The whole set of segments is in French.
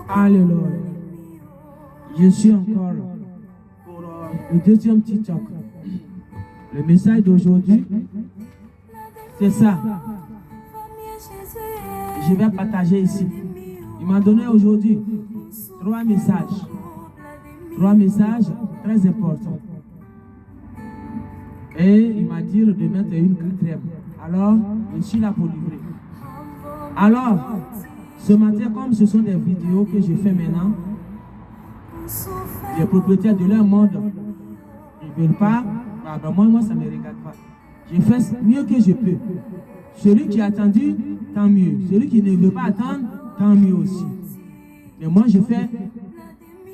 Alléluia. Je suis encore pour le deuxième TikTok. Le message d'aujourd'hui, c'est ça. Je vais partager ici. Il m'a donné aujourd'hui 3 messages. 3 messages très importants. Et il m'a dit de mettre une 4e. Alors, je suis là pour livrer. Alors, ce matin, comme ce sont des vidéos que je fais maintenant, les propriétaires de leur monde, ils ne veulent pas, moi ça ne me regarde pas. Je fais mieux que je peux. Celui qui a attendu, tant mieux. Celui qui ne veut pas attendre, tant mieux aussi. Mais moi, je fais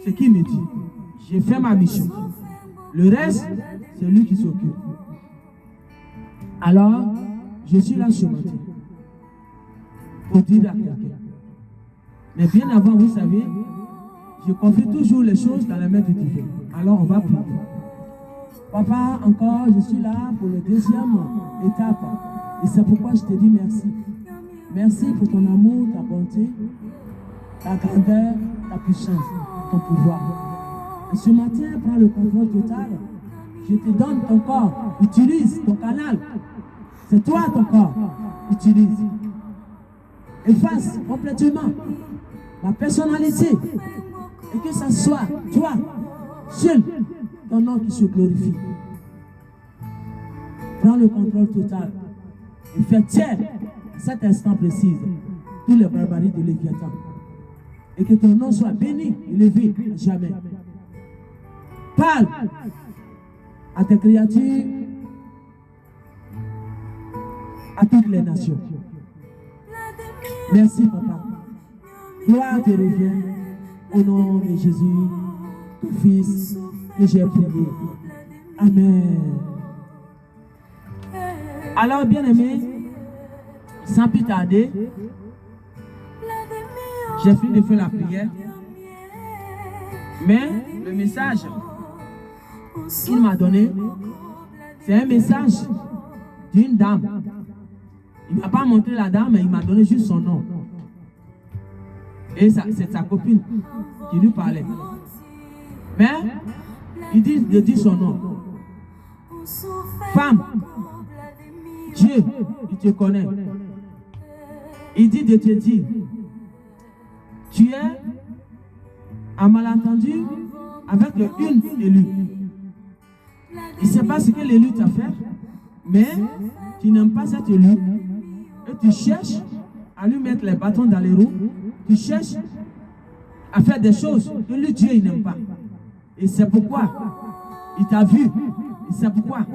ce qu'il me dit. Je fais ma mission. Le reste, c'est lui qui s'occupe. Alors, je suis là ce matin pour dire à quelqu'un. Mais bien avant, vous savez, je confie toujours les choses dans la main de Dieu. Alors, on va prier. Papa, encore, je suis là pour la 2e étape. Et c'est pourquoi je te dis merci. Merci pour ton amour, ta bonté, ta grandeur, ta puissance, ton pouvoir. Et ce matin, prends le contrôle total. Je te donne ton corps. Utilise ton canal. C'est toi ton corps. Utilise. Efface complètement ma personnalité. Et que ça soit toi, seul, ton nom qui se glorifie. Prends le contrôle total. Et fais taire à cet instant précis tous les barbaries de Léviathan. Et que ton nom soit béni, élevé à jamais. Parle à tes créatures, à toutes les nations. Merci, Papa. Gloire te revient au nom de Jésus, ton Fils, que j'ai prié. Amen. Alors, bien-aimés, sans plus tarder, j'ai fini de faire la prière. Mais le message qu'il m'a donné, c'est un message d'une dame. Il ne m'a pas montré la dame, mais il m'a donné juste son nom. Et c'est sa copine qui lui parlait. Mais il dit son nom. Femme, Dieu, il te connaît. Il dit de te dire, tu es en malentendu avec une élue. Il ne sait pas ce que l'élu t'a fait, mais tu n'aimes pas cette élue. Et tu cherches à lui mettre les bâtons dans les roues. Tu cherches à faire des choses que lui, Dieu, il n'aime pas. Et c'est pourquoi il t'a vu. Et c'est pourquoi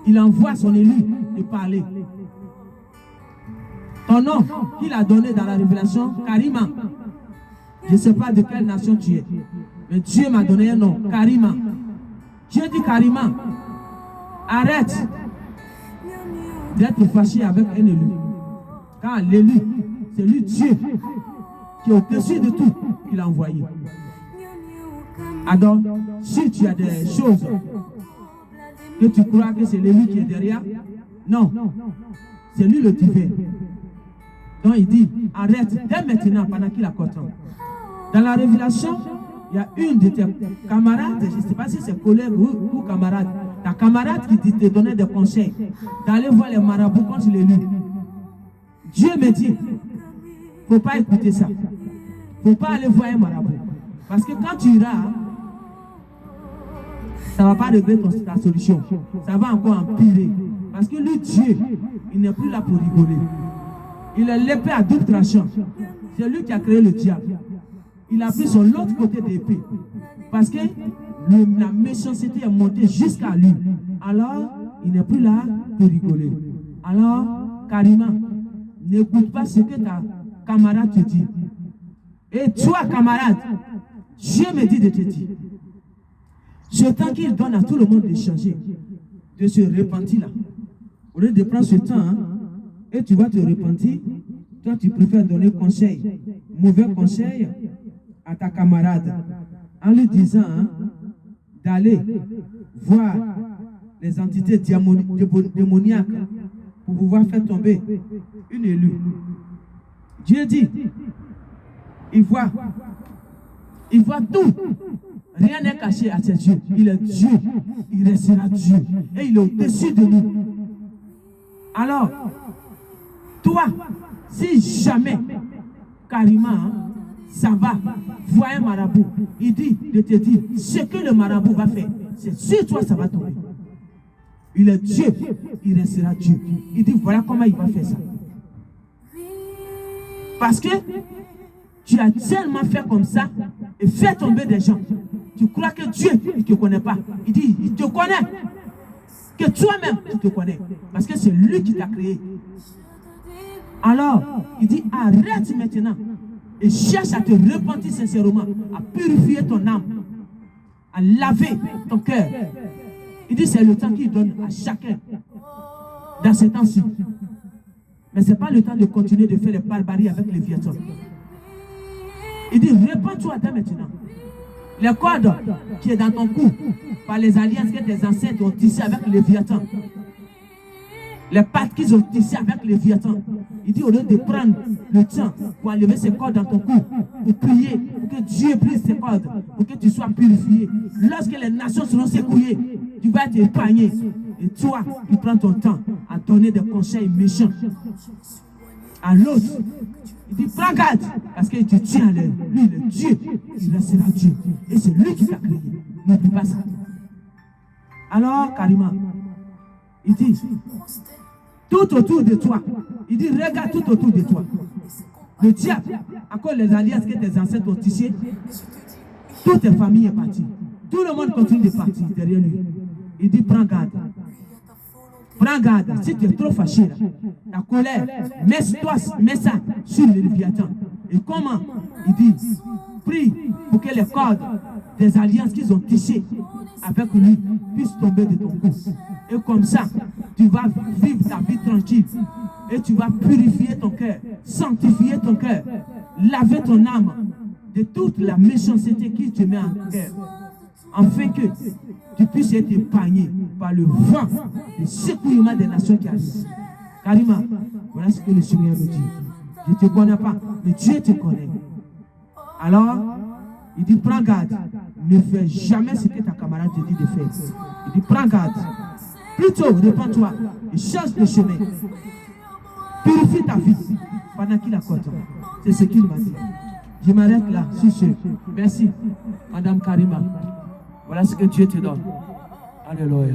il envoie son élu te parler. Ton nom qu'il a donné dans la révélation, Karima. Je ne sais pas de quelle nation tu es. Mais Dieu m'a donné un nom, Karima. Dieu dit Karima, arrête d'être fâché avec un élu. Car l'élu, c'est lui Dieu qui est au-dessus de tout qu'il a envoyé. Alors, si tu as des choses que tu crois que c'est l'élu qui est derrière, non, c'est lui le divin. Donc il dit, arrête dès maintenant pendant qu'il a content. Dans la révélation, il y a une de tes camarades, je ne sais pas si c'est collègue ou camarade, ta camarade qui te donnait des conseils d'aller voir les marabouts contre l'élu. Dieu me dit, il ne faut pas écouter ça. Il ne faut pas aller voir un marabout. Parce que quand tu iras, ça ne va pas régler ta solution. Ça va encore empirer. Parce que lui, Dieu, il n'est plus là pour rigoler. Il est l'épée à double tranchant. C'est lui qui a créé le diable. Il a pris son autre côté d'épée. Parce que la méchanceté est montée jusqu'à lui. Alors, il n'est plus là pour rigoler. Alors, Karima, n'écoute pas ce que ta camarade te dit. Et toi, camarade, Dieu me dit de te dire. Ce temps qu'il donne à tout le monde de changer, de se repentir là. Au lieu de prendre ce temps, hein, et tu vas te repentir, toi tu préfères donner conseil, mauvais conseil à ta camarade, en lui disant hein, d'aller voir les entités démoniaques pour pouvoir faire tomber une élue. Dieu dit, Il voit tout. Rien n'est caché à ses yeux. Il est Dieu. Il restera Dieu. Et il est au-dessus de nous. Alors, toi, si jamais, carrément, ça va, vois un marabout, il dit de te dire ce que le marabout va faire, c'est sur toi ça va tomber. Il est Dieu, il restera Dieu. Il dit voilà comment il va faire ça. Parce que tu as tellement fait comme ça et fait tomber des gens. Tu crois que Dieu, il ne te connaît pas. Il dit, il te connaît. Que toi-même, tu te connais. Parce que c'est lui qui t'a créé. Alors, il dit, arrête maintenant. Et cherche à te repentir sincèrement. À purifier ton âme. À laver ton cœur. Il dit, c'est le temps qu'il donne à chacun. Dans ces temps-ci. Mais ce n'est pas le temps de continuer de faire les barbaries avec les Vietnamiens. Il dit, répands-toi dès maintenant. Les cordes qui est dans ton cou, par les alliances que tes ancêtres ont tissées avec les Vietnamiens. Les pattes qu'ils ont tissées avec les Vietnamiens. Il dit, au lieu de prendre le temps pour enlever ces cordes dans ton cou, pour prier, pour que Dieu brise ces cordes, pour que tu sois purifié. Lorsque les nations seront secouées, tu vas être épargné. Et toi, tu prends ton temps à donner des conseils méchants à l'autre. Il dit, prends garde, parce que tu tiens à l'air. Lui, il est Dieu, il restera Dieu. Et c'est lui qui t'a créé. N'oublie pas ça. Alors, Karima, il dit, tout autour de toi, il dit, regarde tout autour de toi. Le diable, à cause des alliances que tes ancêtres ont tissées, toute ta famille est partie. Tout le monde continue de partir derrière lui. Il dit, prends garde. Prends garde, si tu es trop fâché, là, ta colère, mets ça sur le Léviathan. Et comment? Il dit, prie pour que les cordes des alliances qu'ils ont tissées avec lui puissent tomber de ton cou. Et comme ça, tu vas vivre ta vie tranquille. Et tu vas purifier ton cœur, sanctifier ton cœur, laver ton âme de toute la méchanceté qui te met en cœur. Afin que tu puisses être épargné par le vent, le secouillement des nations qui arrivent. Karima, voilà ce que le Seigneur me dit. Je ne te connais pas, mais Dieu te connaît. Alors, il dit, prends garde. Ne fais jamais ce que ta camarade te dit de faire. Il dit, prends garde. Plutôt, répands-toi et change de chemin. Purifie ta vie pendant qu'il accorde. C'est ce qu'il m'a dit. Je m'arrête là, sur ce. Merci, Madame Karima. Voilà ce que Dieu te donne. Alléluia.